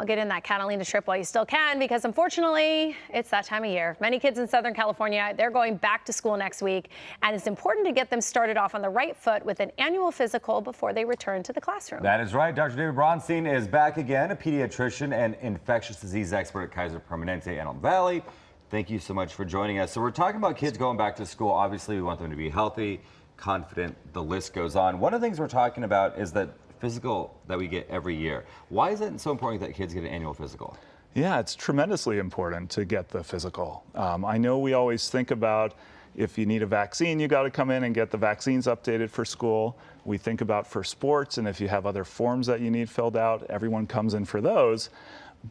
Well, get in that Catalina trip while you still can, because unfortunately, it's that time of year. Many kids in Southern California, they're going back to school next week, and it's important to get them started off on the right foot with an annual physical before they return to the classroom. That is right. Dr. David Bronstein is back again, a pediatrician and infectious disease expert at Kaiser Permanente Antelope Valley. Thank you so much for joining us. So we're talking about kids going back to school. Obviously, we want them to be healthy, confident, the list goes on. One of the things we're talking about is that physical that we get every year. Why is it so important that kids get an annual physical? Yeah, it's tremendously important to get the physical. I know we always think about if you need a vaccine, you got to come in and get the vaccines updated for school. We think about for sports, and if you have other forms that you need filled out, everyone comes in for those.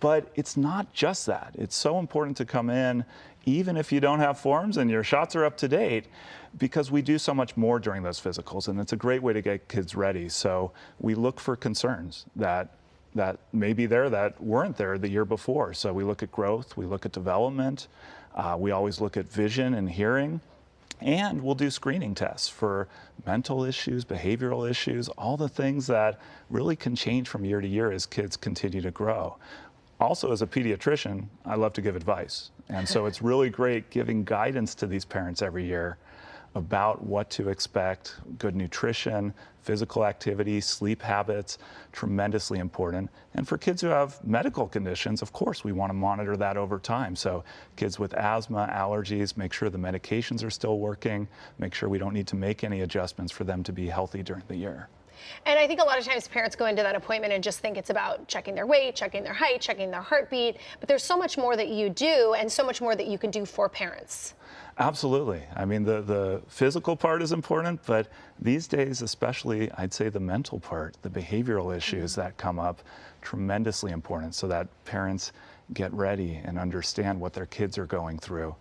But it's not just that. It's so important to come in even if you don't have forms and your shots are up to date, because we do so much more during those physicals, and it's a great way to get kids ready. So we look for concerns that may be there that weren't there the year before. So we look at growth, we look at development, we always look at vision and hearing, and we'll do screening tests for mental issues, behavioral issues, all the things that really can change from year to year as kids continue to grow. Also, as a pediatrician, I love to give advice. And so it's really great giving guidance to these parents every year about what to expect. Good nutrition, physical activity, sleep habits, tremendously important. And for kids who have medical conditions, of course, we want to monitor that over time. So kids with asthma, allergies, make sure the medications are still working, make sure we don't need to make any adjustments for them to be healthy during the year. And I think a lot of times parents go into that appointment and just think it's about checking their weight, checking their height, checking their heartbeat, but there's so much more that you do and so much more that you can do for parents. Absolutely. I mean, the physical part is important, but these days, especially, I'd say the mental part, the behavioral issues that come up, tremendously important, so that parents get ready and understand what their kids are going through,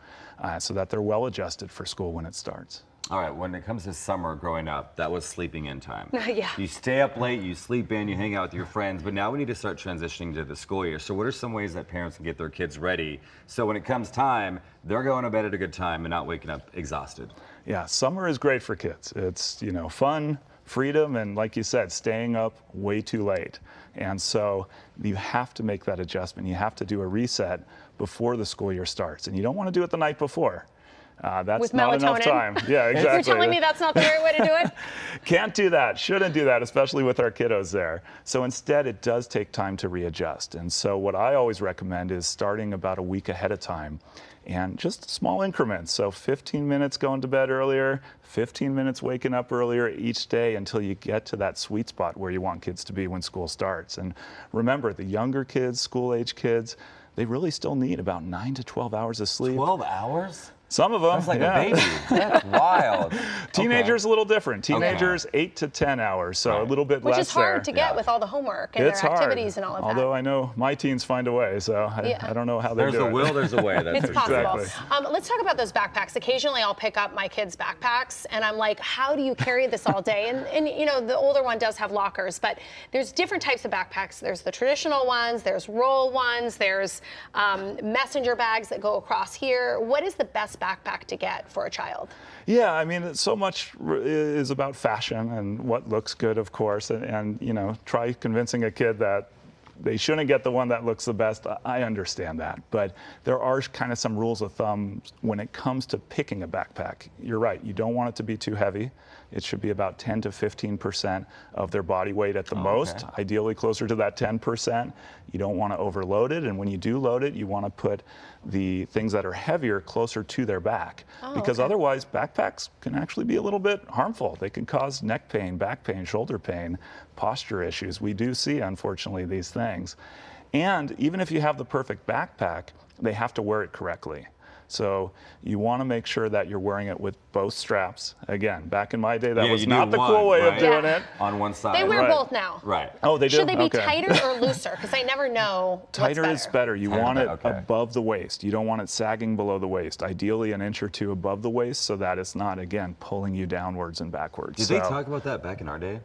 so that they're well adjusted for school when it starts. All right, when it comes to summer growing up, that was sleeping in time. Yeah. You stay up late, you sleep in, you hang out with your friends, but now we need to start transitioning to the school year. So what are some ways that parents can get their kids ready so when it comes time, they're going to bed at a good time and not waking up exhausted? Yeah, summer is great for kids. It's, you know, fun, freedom, and like you said, staying up way too late. And so you have to make that adjustment. You have to do a reset before the school year starts. And you don't want to do it the night before. That's with not melatonin. Enough time. Yeah, exactly. You're telling me that's not the right way to do it? Can't do that, shouldn't do that, especially with our kiddos there. So instead, it does take time to readjust. And so what I always recommend is starting about a week ahead of time and just small increments. So 15 minutes going to bed earlier, 15 minutes waking up earlier each day until you get to that sweet spot where you want kids to be when school starts. And remember, the younger kids, school-age kids, they really still need about 9 to 12 hours of sleep. 12 hours? Some of them, that's like yeah. a baby. That's wild. Teenagers a little different. Teenagers 8 to 10 hours, so a little bit less there. Which is hard to get with all the homework and their activities and all of that. Although I know my teens find a way, so I don't know how they do it. There's a will, there's a way. That's it's possible. Exactly. Let's talk about those backpacks. Occasionally I'll pick up my kids' backpacks and I'm like, how do you carry this all day? And you know, the older one does have lockers, but there's different types of backpacks. There's the traditional ones, there's roll ones, there's messenger bags that go across here. What is the best backpack to get for a child? Yeah, I mean, so much is about fashion and what looks good, of course, and you know, try convincing a kid that they shouldn't get the one that looks the best. I understand that, but there are kind of some rules of thumb when it comes to picking a backpack. You're right, you don't want it to be too heavy. It should be about 10 to 15% of their body weight at the most, ideally closer to that 10%. You don't want to overload it, and when you do load it, you want to put the things that are heavier closer to their back, because otherwise backpacks can actually be a little bit harmful. They can cause neck pain, back pain, shoulder pain, posture issues. We do see, unfortunately, these things. And even if you have the perfect backpack, they have to wear it correctly. So you want to make sure that you're wearing it with both straps. Again, back in my day, that was not the cool way of doing it. On one side. They wear both now. Right. Oh, they do? Should they be tighter or looser? Because I never know Tighter what's is better. You want it okay. above the waist. You don't want it sagging below the waist. Ideally, an inch or two above the waist so that it's not, again, pulling you downwards and backwards. Did they talk about that back in our day?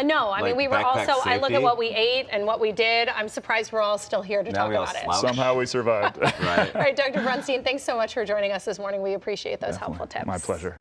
No, I mean, we were also, safety? I look at what we ate and what we did. I'm surprised we're all still here to talk about it. Somehow we survived. Right. All right, Dr. Bronstein, thanks so much for joining us this morning. We appreciate those helpful tips. My pleasure.